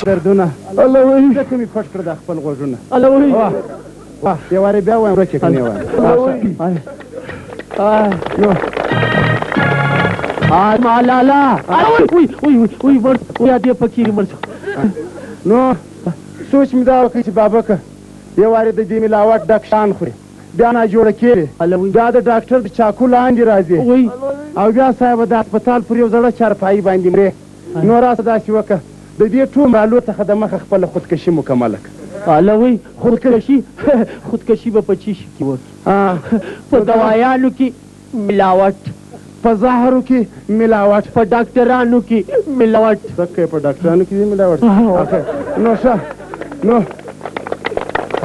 دردونه الله وایي ځکه مې پټ کړه دا خپل غوږونه الله وایي واه یو وارې بیا وایم ورکې کړې وایم نو مالالا وای ور دې فقیر مړ نو سوچ مې دا وکړ چې بابکه یو وارې د دې ملاوټ ډک شان خوري بیا ناجوړه کېږي بیا د ډاکټر د چاکو لاندې راځي او بیا صاحب د هسپتال پر یو زړه چارپایي باندې مرې نو راسه داسې وکړه د دې ټول مالو څخه د مخه خپله خودکشي مکمله کړه الوی خودکشي به په چی شي کې وکړي په دوايانو کې ملاوټ په زهرو کې ملاوټ په ډاکټرانو کې ملاوټ څنګه په ډاکټرانو کې ملاوټ نو ښه نو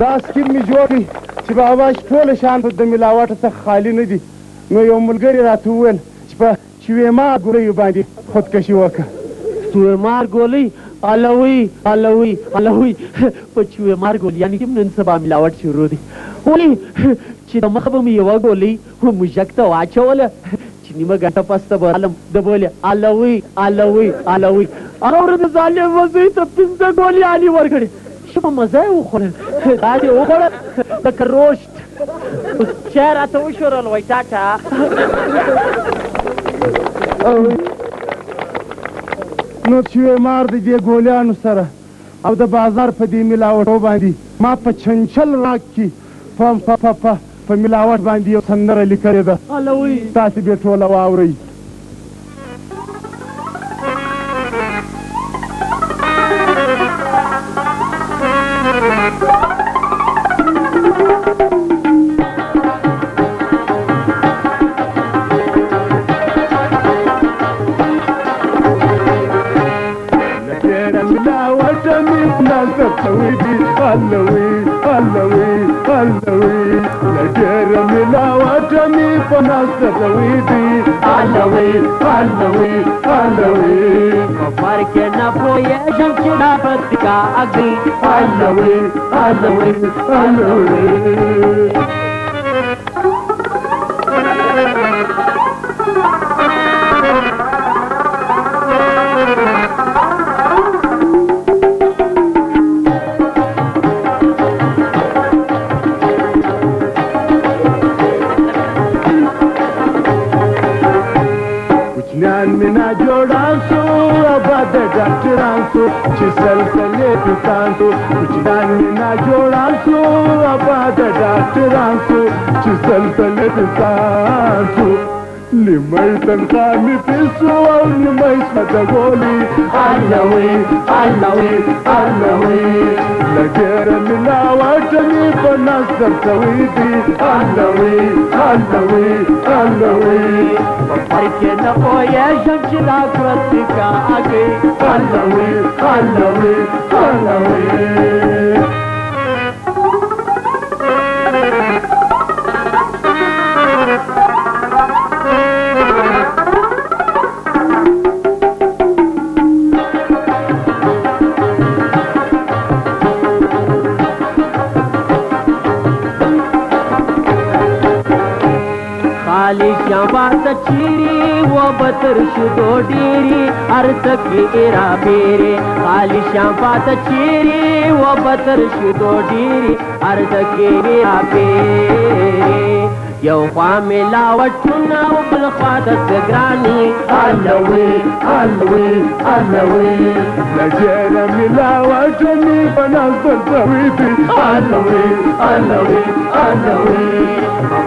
دا سکیم مې جوړ کړي چې بابا ټول شان د ملاوټ څخه خالي نه دي نو یو ملګري راته وویل چې په چویمار ګولیو باندې خودکشي وکړه چویمار ګولۍ الوی په چویمار ګولیانو کې نن سبا ملاوټ شروع دي ولې چې د مخه به مې یوه ګولۍ موږک ته واچوله چې نیمه ګنټه پسته به عالم د بولې الوی هغه ورځ ظالم وزوی ته 15 ګولیانې ورکړې ښه په مزه یې وخوړل دا دې وخوړل لکه روشت چای راته وشورل وایي ټاټا نو چویمار د دې ګولیانو سره او د بازار په دې ملاوټو باندې ما په چنچل راک کې په ملاوټ باندې یو سندره لیکلې ده تاسې بیا ټوله واورئ تنخامي پیسو او نیمه اسمت گولی الوی لگیر ملاوٹ می پناس در سوی دی الوی پر کے نپویا شمشلا کرتی کا آگئی الوی چیری و بتر شدو ډیری ارتکی ایرا بیره خالی شامپات چیری و بتر شدو ډیری ارتکی ایرا بیره یو خوا ملاوټونه او بل خوا د ګراني الوی لجر ملاوټ می بناس درځوي دي الوی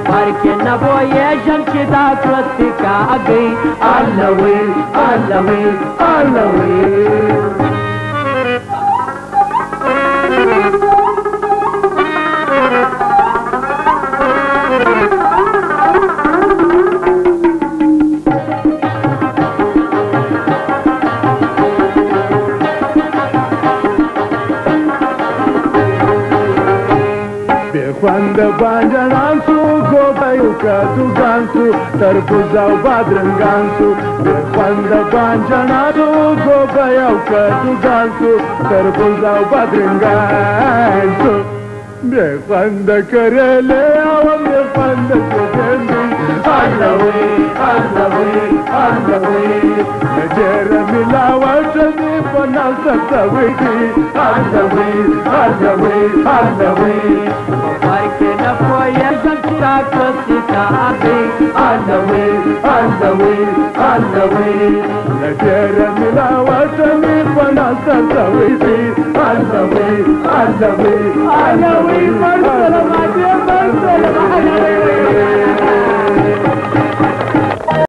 پر کې نه بوې شم چې دا کرتی کا اگئی الوی خوند بانجان سو گوبایو کا دوگان سو تربوز او بادرنگان سو خوند بانجان سو گوبایو کا دوگان سو تربوز او بادرنگان سو خوند کریلے او خوند سو ډېر ملاوټ دې په نظر کوي ډېر ملاوټ دې په نظر کوي